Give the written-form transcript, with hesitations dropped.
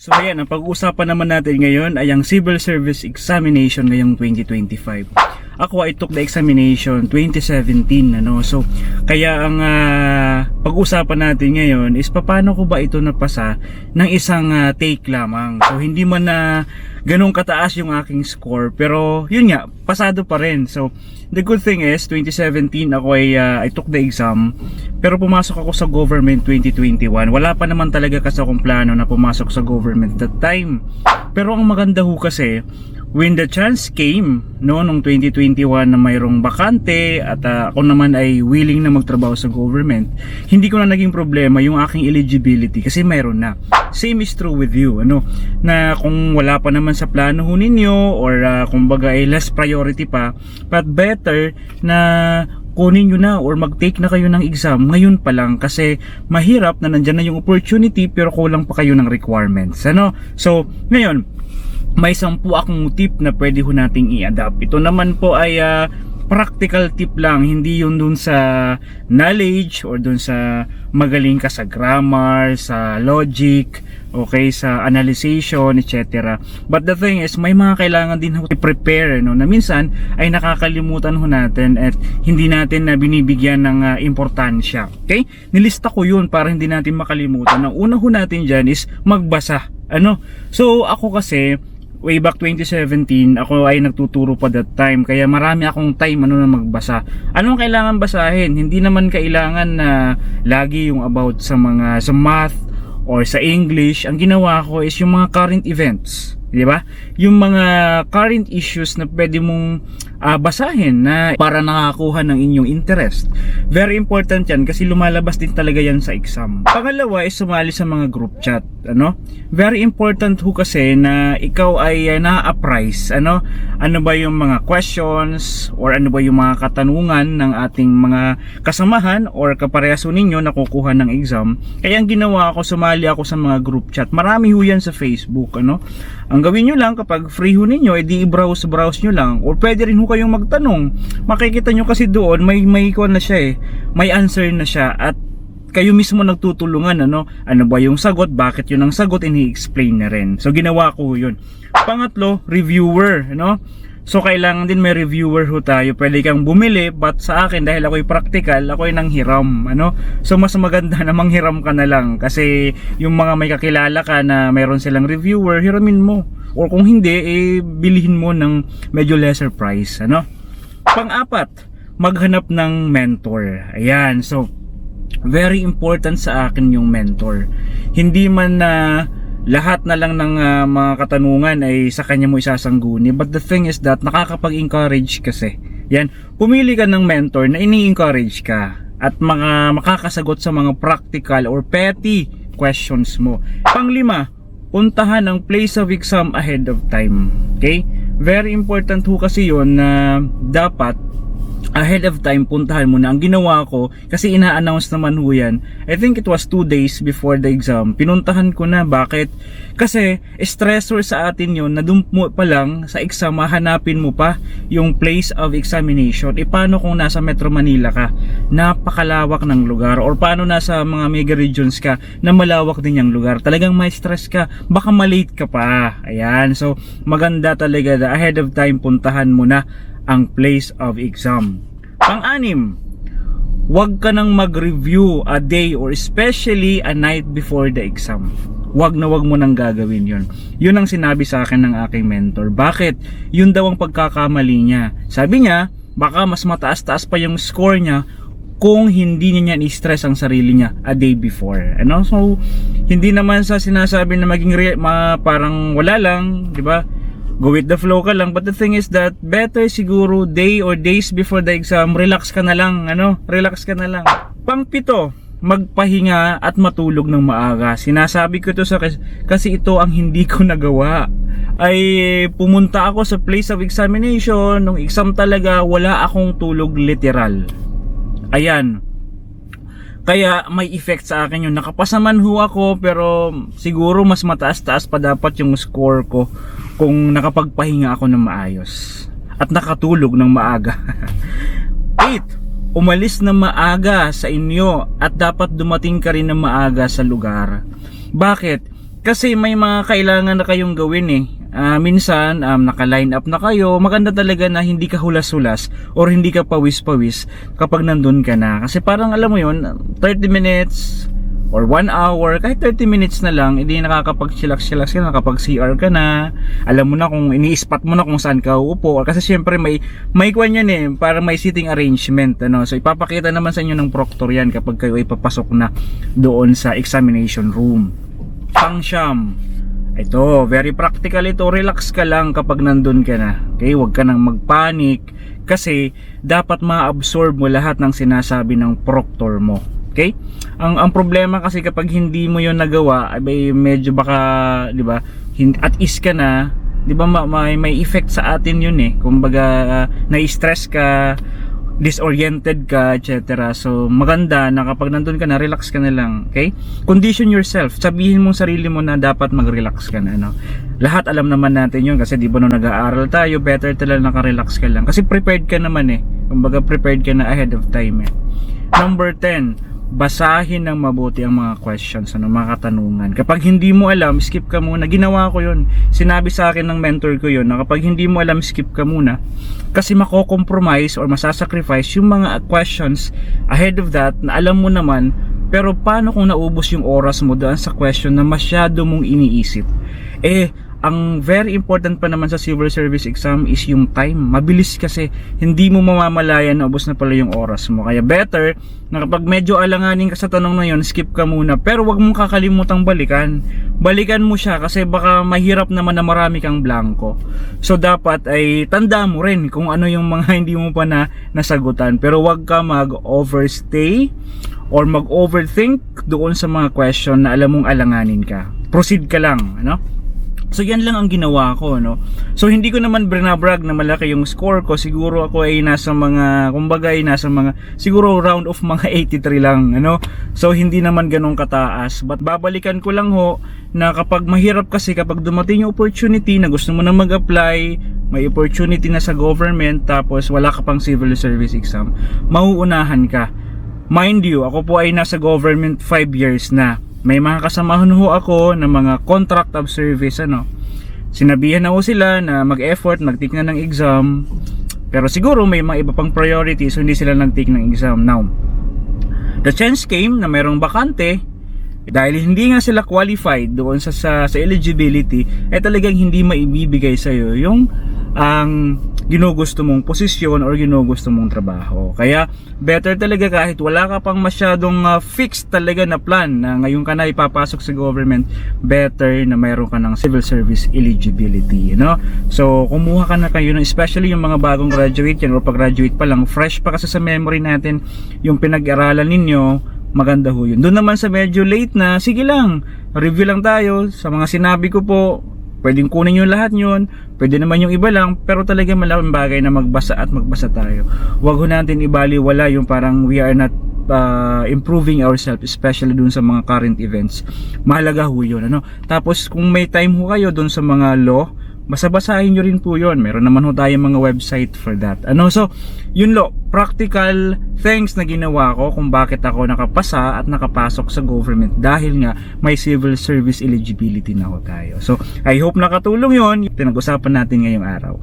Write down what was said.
So ayan, ang pag-uusapan naman natin ngayon ay ang Civil Service Examination ngayong 2025. Ako I took the examination 2017 So kaya ang pag-uusapan natin ngayon is paano ko ba ito napasa ng isang take lamang. So hindi man na ganun kataas yung aking score, pero yun nga, pasado pa rin. So the good thing is 2017 ako ay I took the exam, pero pumasok ako sa government 2021. Wala pa naman talaga kasi akong plano na pumasok sa government that time. Pero ang maganda ho kasi, when the chance came nung 2021 na mayroong bakante at ako naman ay willing na magtrabaho sa government, hindi ko na naging problema yung aking eligibility kasi mayroon na. Same is true with you, na kung wala pa naman sa plano ho ninyo or kumbaga ay less priority pa, but better na kunin nyo na or mag-take na kayo ng exam ngayon pa lang, kasi mahirap na nandyan na yung opportunity pero kulang pa kayo ng requirements. So ngayon, may 10 akong tip na pwede ho nating i-adapt. Ito naman po ay practical tip lang, hindi yun dun sa knowledge or dun sa magaling ka sa grammar, sa logic, okay, sa analyzation, etc. But the thing is, may mga kailangan din ho i-prepare, na minsan ay nakakalimutan ho natin at hindi natin na binibigyan ng importansya. Okay? Nilista ko yun para hindi natin makalimutan. Ang una ho natin dyan is magbasa. So ako kasi way back 2017, ako ay nagtuturo pa that time, kaya marami akong time na magbasa. Anong kailangan basahin? Hindi naman kailangan na lagi yung about sa math or sa English. Ang ginawa ko is yung mga current events, di ba? Yung mga current issues na pwede mong basahin na para nakakuha ng inyong interest. Very important yan kasi lumalabas din talaga yan sa exam. Pangalawa is sumali sa mga group chat. Very important ho kasi na ikaw ay na-appraise. Ano ba yung mga questions or ano ba yung mga katanungan ng ating mga kasamahan or kaparehaso ninyo na kukuha ng exam. Kaya ang ginawa ko, sumali ako sa mga group chat. Marami ho yan sa Facebook. Ang gawin nyo lang kapag free ho ninyo, edi i-browse nyo lang, or pwede rin ho kayong magtanong. Makikita nyo kasi doon may na siya may answer na siya at kayo mismo nagtutulungan. Ano ba yung sagot, bakit yun ang sagot, ini-explain na rin. So ginawa ko yun. Pangatlo, reviewer. So kailangan din may reviewer ho tayo. Pwede kang bumili, but sa akin dahil ako'y practical, ako'y nanghiram. So mas maganda na manghiram ka na lang, kasi yung mga may kakilala ka na mayroon silang reviewer, hiramin mo. Or kung hindi, bilhin mo ng medyo lesser price. Pang-apat, maghanap ng mentor. Ayan, so very important sa akin yung mentor. Hindi man na lahat na lang ng mga katanungan ay sa kanya mo isasangguni, but the thing is that nakakapag-encourage kasi. Yan, pumili ka ng mentor na ini-encourage ka at makakasagot sa mga practical or petty questions mo. Panglima, puntahan ang place of exam ahead of time. Okay? Very important ho kasi yun na dapat ahead of time puntahan mo na. Ang ginawa ko, kasi ina-announce naman ho yan, I think it was 2 days before the exam, pinuntahan ko na. Bakit? Kasi stressor sa atin yun na doon mo pa lang sa exam hanapin mo pa yung place of examination. Paano kung nasa Metro Manila ka, napakalawak ng lugar, or paano nasa mga mega regions ka na malawak din yung lugar, talagang may stress ka, baka malate ka pa. Ayan, so maganda talaga na ahead of time puntahan mo na ang place of exam. Pang-anim, huwag ka nang mag-review a day or especially a night before the exam. Huwag mo nang gagawin yon. Yun ang sinabi sa akin ng aking mentor. Bakit? Yun daw ang pagkakamali niya. Sabi niya, baka mas mataas-taas pa yung score niya kung hindi niya i-stress ang sarili niya a day before. So, hindi naman sa sinasabi na maging parang wala lang, di ba? Go with the flow ka lang, but the thing is that better siguro day or days before the exam, relax ka na lang. Relax ka na lang. Pang-7, magpahinga at matulog ng maaga. Sinasabi ko ito kasi ito ang hindi ko nagawa. Ay pumunta ako sa place of examination, nung exam talaga wala akong tulog literal. Ayan, kaya may effect sa akin yun. Nakapasaman ho ako, pero siguro mas mataas-taas pa dapat yung score ko kung nakapagpahinga ako ng maayos at nakatulog ng maaga. 8, umalis na maaga sa inyo at dapat dumating ka rin ng maaga sa lugar. Bakit? Kasi may mga kailangan na kayong gawin eh. Minsan, naka-line up na kayo. Maganda talaga na hindi ka hulas-hulas or hindi ka pawis-pawis kapag nandun ka na. Kasi parang alam mo yun, 30 minutes or 1 hour, kahit 30 minutes na lang, hindi nakakapag-chillax-chillax ka, nakapag-CR ka na. Alam mo na kung ini-spot mo na kung saan ka uupo. Kasi syempre may kwan yan eh, para may seating arrangement. Ano? So ipapakita naman sa inyo ng proctor yan kapag kayo ay papasok na doon sa examination room. Pangsyam, ito, very practical ito. Relax ka lang kapag nandun ka na. Okay, huwag ka nang magpanic kasi dapat ma-absorb mo lahat ng sinasabi ng proctor mo. Okay? Ang problema kasi kapag hindi mo 'yon nagawa, ay medyo baka, 'di ba? At ease ka na, 'di ba? May effect sa atin 'yun eh. Kumbaga, na-stress ka, disoriented ka, etc. So maganda na kapag nandun ka na, relax ka na lang, okay? Condition yourself, sabihin mong sarili mo na dapat mag-relax ka na, ano? Lahat alam naman natin yun kasi di ba nung nag-aaral tayo, better talaga naka-relax ka lang kasi prepared ka naman eh, kumbaga prepared ka na ahead of time eh. Number 10, basahin ng mabuti ang mga questions, mga katanungan. Kapag hindi mo alam, skip ka muna. Ginawa ko yun. Sinabi sa akin ng mentor ko yun na kapag hindi mo alam, skip ka muna. Kasi mako-compromise or masasacrifice yung mga questions ahead of that na alam mo naman, pero paano kung naubos yung oras mo doon sa question na masyado mong iniisip? Ang very important pa naman sa civil service exam is yung time. Mabilis kasi, hindi mo mamamalayan na ubos na pala yung oras mo. Kaya better na kapag medyo alanganin ka sa tanong na yun, skip ka muna. Pero wag mong kakalimutang balikan. Balikan mo siya kasi baka mahirap naman na marami kang blanco. So dapat ay tanda mo rin kung ano yung mga hindi mo pa na nasagutan. Pero wag ka mag-overstay or mag-overthink doon sa mga question na alam mong alanganin ka. Proceed ka lang, ano? So yan lang ang ginawa ko, no. So hindi ko naman brinabrag na malaki yung score ko. Siguro ako ay nasa mga, kumbaga ay nasa mga, siguro round of mga 83 lang, ano. So hindi naman ganun kataas. But babalikan ko lang ho na kapag mahirap kasi kapag dumating yung opportunity na gusto mo na mag-apply, may opportunity na sa government tapos wala ka pang civil service exam, mauunahan ka. Mind you, ako po ay nasa government 5 years na. May mga kasamahan ho ako ng mga contract of service, ano. Sinabihan na ho sila na mag-effort, mag-take na ng exam. Pero siguro may mga iba pang priority, so hindi sila nag-take ng exam. Now, the chance came na mayroong bakante. Dahil hindi nga sila qualified doon sa eligibility, talagang hindi maibibigay sa'yo yung ang ginugusto mong posisyon or ginugusto mong trabaho. Kaya better talaga kahit wala ka pang masyadong fixed talaga na plan na ngayon ka na ipapasok sa government, better na mayroon ka ng civil service eligibility, you know? So kumuha ka na kayo, especially yung mga bagong graduate yan or pag-graduate pa lang, fresh pa kasi sa memory natin yung pinag-aralan ninyo, maganda ho yun. Doon naman sa medyo late na, sige lang, review lang tayo sa mga sinabi ko po. Pwedeng kunin yung lahat yun, pwede naman yung iba lang, pero talaga malaking bagay na magbasa at magbasa tayo. Huwag ho natin ibaliwala yung parang we are not improving ourselves, especially dun sa mga current events. Mahalaga ho yun, ano? Tapos kung may time ho kayo dun sa mga law, basahin nyo rin po yun. Meron naman ho tayong mga website for that, ano? So yun lo, practical things na ginawa ko kung bakit ako nakapasa at nakapasok sa government, dahil nga may civil service eligibility na ho tayo. So I hope nakatulong yun pinag-usapan natin ngayong araw.